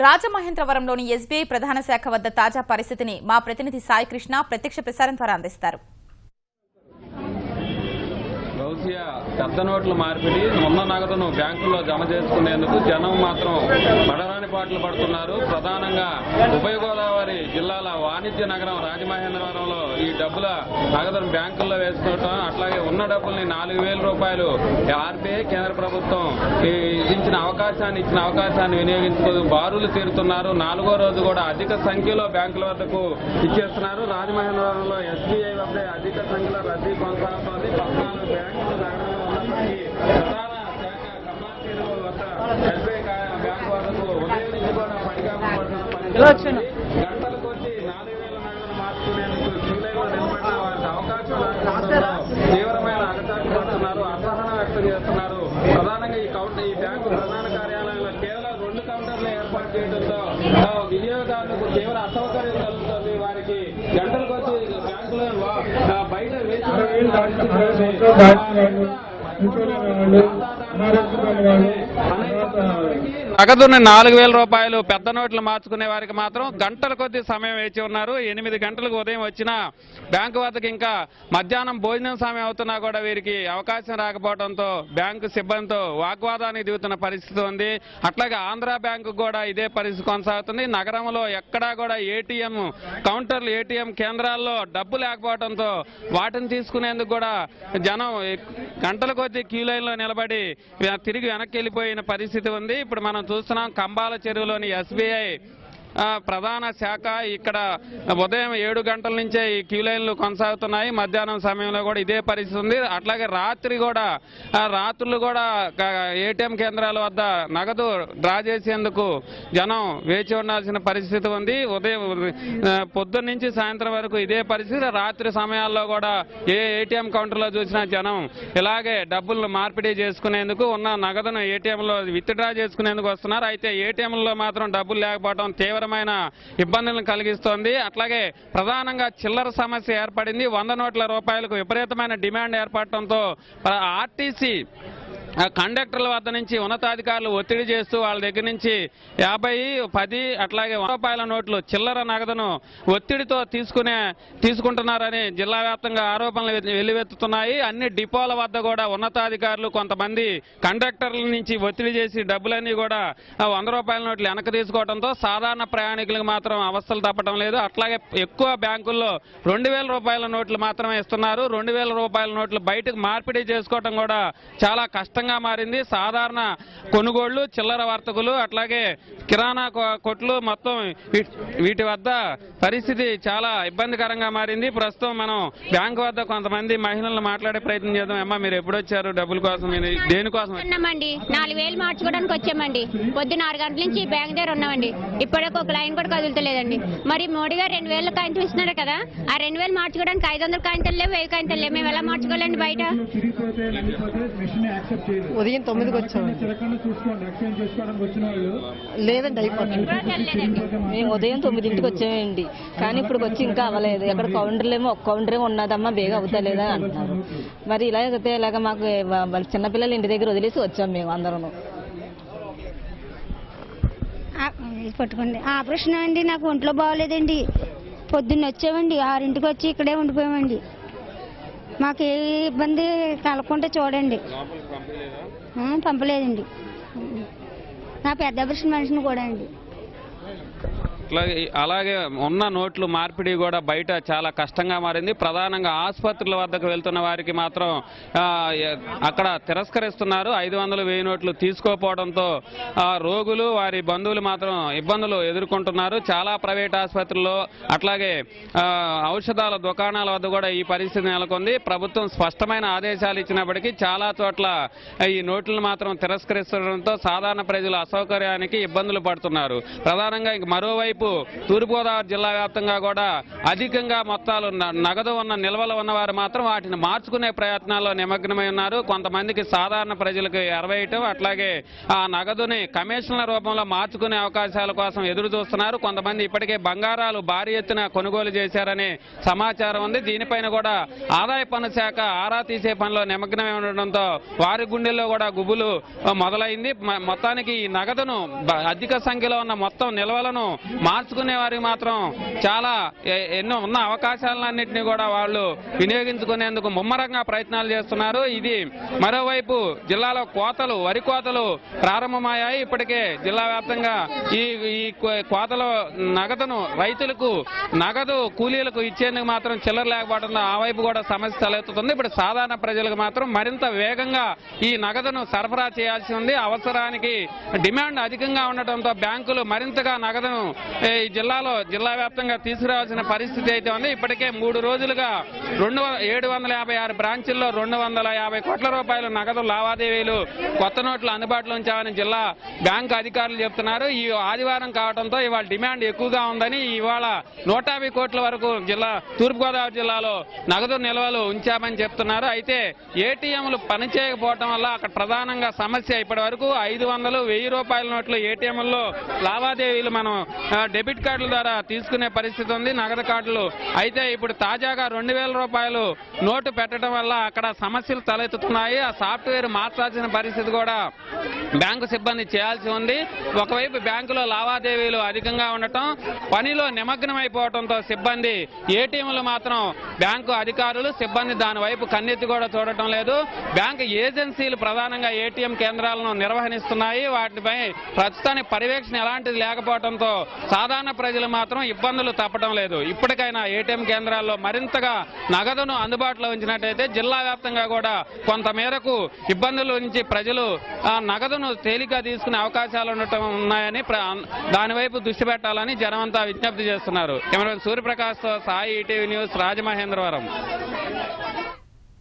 రాజమహేంద్రవరంలోని SBI ప్రధాన శాఖ వద్ద తాజా పరిస్థితిని మా ప్రతినిధి సాయి కృష్ణ ప్రత్యక్ష ప్రసారం ద్వారా అందిస్తారు. పెద్ద నోట్ల మార్పిడి ఉన్న నగదును బ్యాంకుల్లో జమ చేసుకునేందుకు జనం మాత్రం పడరాని పాటలు పడుతున్నారు. ప్రధానంగా ఉభయ గోదావరి జిల్లాల వాణిజ్య నగరం రాజమహేంద్రవరంలో ఈ డబ్బుల నగదును బ్యాంకుల్లో వేసుకోవటం, అట్లాగే ఉన్న డబ్బుల్ని 4,000 రూపాయలు ఆర్బీఐ కేంద్ర ప్రభుత్వం ఇచ్చిన అవకాశాన్ని వినియోగించుకో బారులు తీరుతున్నారు. 4వ రోజు కూడా అధిక సంఖ్యలో బ్యాంకుల వద్దకు ఇచ్చేస్తున్నారు. రాజమహేంద్రవరంలో ఎస్బీఐ వద్ద అధిక సంఖ్యలో రద్దీ కొనసాగుతోంది. 14 బ్యాంకులు నగరంలో ఉన్నప్పటికీ ప్రధాన శాఖ కమాండీల వద్ద ఎస్బీఐ బ్యాంకు వద్దకు ఉదయం నుంచి కూడా పడిగాపు పడుతున్న పరిస్థితి. గంటల కొద్ది 4,000 నగదును మార్చుకునేందుకు క్యూలైన్లో నిలబడిన వారికి అవకాశం తీవ్రమైన అగచాట్లు పడుతున్నారు, అసహనం వ్యక్తం చేస్తున్నారు. ప్రధానంగా ఈ బ్యాంకు ప్రధాన కార్యాలయంలో కేవలం 2 కౌంటర్లు ఏర్పాటు చేయడంతో వినియోగదారులకు తీవ్ర అసౌకర్యం కలుగుతుంది. వారికి గంటల కొద్ది బ్యాంకులో బయట వేసి నగదుని 4,000 రూపాయలు పెద్ద నోట్లు మార్చుకునే వారికి మాత్రం గంటల కొద్ది సమయం వేచి ఉన్నారు. 8 గంటలకు ఉదయం వచ్చిన బ్యాంకు వద్దకు ఇంకా మధ్యాహ్నం భోజనం సమయం అవుతున్నా కూడా వీరికి అవకాశం రాకపోవడంతో బ్యాంకు సిబ్బందితో వాగ్వాదానికి దిగుతున్న పరిస్థితి ఉంది. అట్లాగే ఆంధ్ర బ్యాంకు కూడా ఇదే పరిస్థితి కొనసాగుతుంది. నగరంలో ఎక్కడా కూడా ఏటీఎం కేంద్రాల్లో డబ్బు లేకపోవడంతో వాటిని తీసుకునేందుకు కూడా జనం గంటల కొద్ది క్యూ లైన్లో నిలబడి తిరిగి వెనక్కి వెళ్ళిపోయిన పరిస్థితి ఉంది. ఇప్పుడు మనం చూస్తున్నాం కంబాల చెరువులోని ఎస్బీఐ ప్రధాన శాఖ. ఇక్కడ ఉదయం 7 గంటల నుంచే ఈ క్యూ లైన్లు కొనసాగుతున్నాయి. మధ్యాహ్నం సమయంలో కూడా ఇదే పరిస్థితి ఉంది. అట్లాగే రాత్రులు కూడా ఏటీఎం కేంద్రాల వద్ద నగదు డ్రా చేసేందుకు జనం వేచి ఉండాల్సిన పరిస్థితి ఉంది. ఉదయం పొద్దున్న నుంచి సాయంత్రం వరకు ఇదే పరిస్థితి. రాత్రి సమయాల్లో కూడా ఏ ఏటీఎం కౌంటర్లో చూసినా జనం ఇలాగే డబ్బులను మార్పిడి చేసుకునేందుకు ఉన్న నగదును ఏటీఎంలో విత్ డ్రా చేసుకునేందుకు వస్తున్నారు. అయితే ఏటీఎంలో మాత్రం డబ్బులు లేకపోవడం తీవ్రమైన ఇబ్బందులను కలిగిస్తోంది. అట్లాగే ప్రధానంగా చిల్లర సమస్య ఏర్పడింది. 100 నోట్ల రూపాయలకు విపరీతమైన డిమాండ్ ఏర్పడటంతో ఆర్టీసీ కండక్టర్ల వద్ద నుంచి ఉన్నతాధికారులు ఒత్తిడి చేస్తూ వాళ్ళ దగ్గర నుంచి 50, 10 అట్లాగే 100 రూపాయల నోట్లు చిల్లర నగదును ఒత్తిడితో తీసుకుంటున్నారని జిల్లా వ్యాప్తంగా ఆరోపణలు వెల్లువెత్తుతున్నాయి. అన్ని డిపోల వద్ద కూడా ఉన్నతాధికారులు కొంతమంది కండక్టర్ల నుంచి ఒత్తిడి చేసి డబ్బులన్నీ కూడా 100 రూపాయల నోట్లు వెనక్కి తీసుకోవడంతో సాధారణ ప్రయాణికులకు మాత్రం అవస్థలు తప్పడం లేదు. అట్లాగే ఎక్కువ బ్యాంకుల్లో 2,000 రూపాయల నోట్లు మాత్రమే ఇస్తున్నారు. 2,000 రూపాయల నోట్లు బయటకు మార్పిడి చేసుకోవడం కూడా చాలా కష్టంగా మారింది. సాధారణ కొనుగోళ్లు, చిల్లర వర్తకులు అట్లాగే కిరాణా కొట్లు మొత్తం వీటి వద్ద పరిస్థితి చాలా ఇబ్బందికరంగా మారింది. ప్రస్తుతం మనం బ్యాంకు వద్ద కొంతమంది మహిళలను మాట్లాడే ప్రయత్నం చేద్దాం. అమ్మా, మీరు ఎప్పుడు వచ్చారు డబ్బుల కోసం? దేనికోసం? 4,000 మార్చుకోవడానికి వచ్చామండి. పొద్దున్న 6 గంటల నుంచి బ్యాంక్ దగ్గర ఉన్నామండి. ఇప్పటికి ఒక లైన్ కూడా కదులుతలేదండి. మరి మోడీ గారు 2,000 కాగితం ఇస్తున్నారు కదా, ఆ 2,000 మార్చుకోవడానికి 500 కాగితాలు లేవు, 1000 కాగితాలు లేవు. మేము ఎలా మార్చుకోవాలండి బయట? ఉదయం 9కి వచ్చాము. లేదండి, అయిపోతుంది. మేము ఉదయం 9ంటికి వచ్చామండి, కానీ ఇప్పుడు వచ్చి ఇంకా అవ్వలేదు. ఎక్కడ కౌంటర్లేమో ఒక కౌంటరేమో ఉన్నదమ్మా, బేగా అవుతలేదా అంటున్నారు. మరి ఇలాగ మాకు చిన్నపిల్లలు ఇంటి దగ్గర వదిలేసి వచ్చాం మేము అందరం. పట్టుకోండి. ఆపరేషన్ అండి, నాకు ఒంట్లో బాగోలేదండి. పొద్దున్న వచ్చామండి, 6ంటికి వచ్చి ఇక్కడే ఉండిపోయామండి. మాకు ఏ ఇబ్బంది కలగకుండా చూడండి. పంపలేదండి. నా పెద్ద ఆపరేషన్ మనిషిని కూడా అండి. అలాగే ఉన్న నోట్లు మార్పిడి కూడా బయట చాలా కష్టంగా మారింది. ప్రధానంగా ఆసుపత్రుల వద్దకు వెళ్తున్న వారికి మాత్రం అక్కడ తిరస్కరిస్తున్నారు. 500, 1000 నోట్లు తీసుకోపోవడంతో రోగులు, వారి బంధువులు మాత్రం ఇబ్బందులు ఎదుర్కొంటున్నారు. చాలా ప్రైవేట్ ఆసుపత్రుల్లో అట్లాగే ఔషధాల దుకాణాల వద్ద కూడా ఈ పరిస్థితి నెలకొంది. ప్రభుత్వం స్పష్టమైన ఆదేశాలు ఇచ్చినప్పటికీ చాలా చోట్ల ఈ నోట్లను మాత్రం తిరస్కరిస్తుండడంతో సాధారణ ప్రజలు అసౌకర్యానికి ఇబ్బందులు పడుతున్నారు. ప్రధానంగా మరోవైపు మరోవైపు తూర్పుగోదావరి జిల్లా వ్యాప్తంగా కూడా అధికంగా మొత్తాలు నగదు ఉన్న నిల్వలు ఉన్నవారు మాత్రం వాటిని మార్చుకునే ప్రయత్నాల్లో నిమగ్నమై ఉన్నారు. కొంతమందికి సాధారణ ప్రజలకు ఎరవేయటం, అట్లాగే ఆ నగదుని కమిషన్ల రూపంలో మార్చుకునే అవకాశాల కోసం ఎదురు చూస్తున్నారు. కొంతమంది ఇప్పటికే బంగారాలు భారీ ఎత్తున కొనుగోలు చేశారనే సమాచారం ఉంది. దీనిపైన కూడా ఆదాయ పన్ను శాఖ ఆరా తీసే పనిలో నిమగ్నమై ఉండడంతో వారి గుండెల్లో కూడా గుబులు మొదలైంది. మొత్తానికి ఈ నగదును అధిక సంఖ్యలో ఉన్న మొత్తం నిల్వలను మార్చుకునే వారికి మాత్రం చాలా ఎన్నో ఉన్న అవకాశాలన్నింటినీ కూడా వాళ్ళు వినియోగించుకునేందుకు ముమ్మరంగా ప్రయత్నాలు చేస్తున్నారు. ఇది మరోవైపు జిల్లాలో కోతలు, వరి కోతలు ప్రారంభమయ్యాయి. ఇప్పటికే జిల్లా వ్యాప్తంగా ఈ కోతల నగదును రైతులకు నగదు కూలీలకు ఇచ్చేందుకు మాత్రం చిల్లర లేకపోవడంతో ఆ వైపు కూడా సమస్య తలెత్తుతుంది. ఇప్పుడు సాధారణ ప్రజలకు మాత్రం మరింత వేగంగా ఈ నగదును సరఫరా చేయాల్సి ఉంది. అవసరానికి డిమాండ్ అధికంగా ఉండటంతో బ్యాంకులు మరింతగా నగదును ఈ జిల్లా వ్యాప్తంగా తీసుకురావాల్సిన పరిస్థితి అయితే ఉంది. ఇప్పటికే 3 రోజులుగా 756 బ్రాంచుల్లో 250 కోట్ల రూపాయల నగదు లావాదేవీలు కొత్త నోట్లు అందుబాటులో ఉంచామని జిల్లా బ్యాంకు అధికారులు చెప్తున్నారు. ఈ ఆదివారం కావడంతో ఇవాళ డిమాండ్ ఎక్కువగా ఉందని ఇవాళ 150 కోట్ల వరకు తూర్పుగోదావరి జిల్లాలో నగదు నిల్వలు ఉంచామని చెప్తున్నారు. అయితే ఏటీఎంలు పనిచేయకపోవడం వల్ల అక్కడ ప్రధానంగా సమస్య ఇప్పటి వరకు 500, 1000 రూపాయల నోట్లు ఏటీఎంల్లో లావాదేవీలు మనం డెబిట్ కార్డుల ద్వారా తీసుకునే పరిస్థితి ఉంది, నగదు కార్డులు. అయితే ఇప్పుడు తాజాగా 2000 రూపాయలు నోటు పెట్టడం వల్ల అక్కడ సమస్యలు తలెత్తుతున్నాయి. ఆ సాఫ్ట్వేర్ మార్చాల్సిన పరిస్థితి కూడా బ్యాంకు సిబ్బంది చేయాల్సి ఉంది. ఒకవైపు బ్యాంకులో లావాదేవీలు అధికంగా ఉండటం, పనిలో నిమగ్నమైపోవడంతో సిబ్బంది ఏటీఎంలు మాత్రం బ్యాంకు అధికారులు సిబ్బంది దాని వైపు కన్నెత్తి కూడా చూడటం లేదు. బ్యాంకు ఏజెన్సీలు ప్రధానంగా ఏటీఎం కేంద్రాలను నిర్వహిస్తున్నాయి. వాటిపై ప్రస్తుతానికి పర్యవేక్షణ ఎలాంటిది లేకపోవడంతో సాధారణ ప్రజలు మాత్రం ఇబ్బందులు తప్పడం లేదు. ఇప్పటికైనా ఏటీఎం కేంద్రాల్లో మరింతగా నగదును అందుబాటులో ఉంచినట్టయితే జిల్లా వ్యాప్తంగా కూడా కొంతమేరకు ఇబ్బందుల నుంచి ప్రజలు నగదును తేలిక తీసుకునే అవకాశాలు ఉన్నాయని దాని వైపు దృష్టి పెట్టాలని జనమంతా విజ్ఞప్తి చేస్తున్నారు. కెమెరామెన్ సూర్యప్రకాష్ తో సాయి ఈటీవీ న్యూస్, రాజమహేంద్రవరం.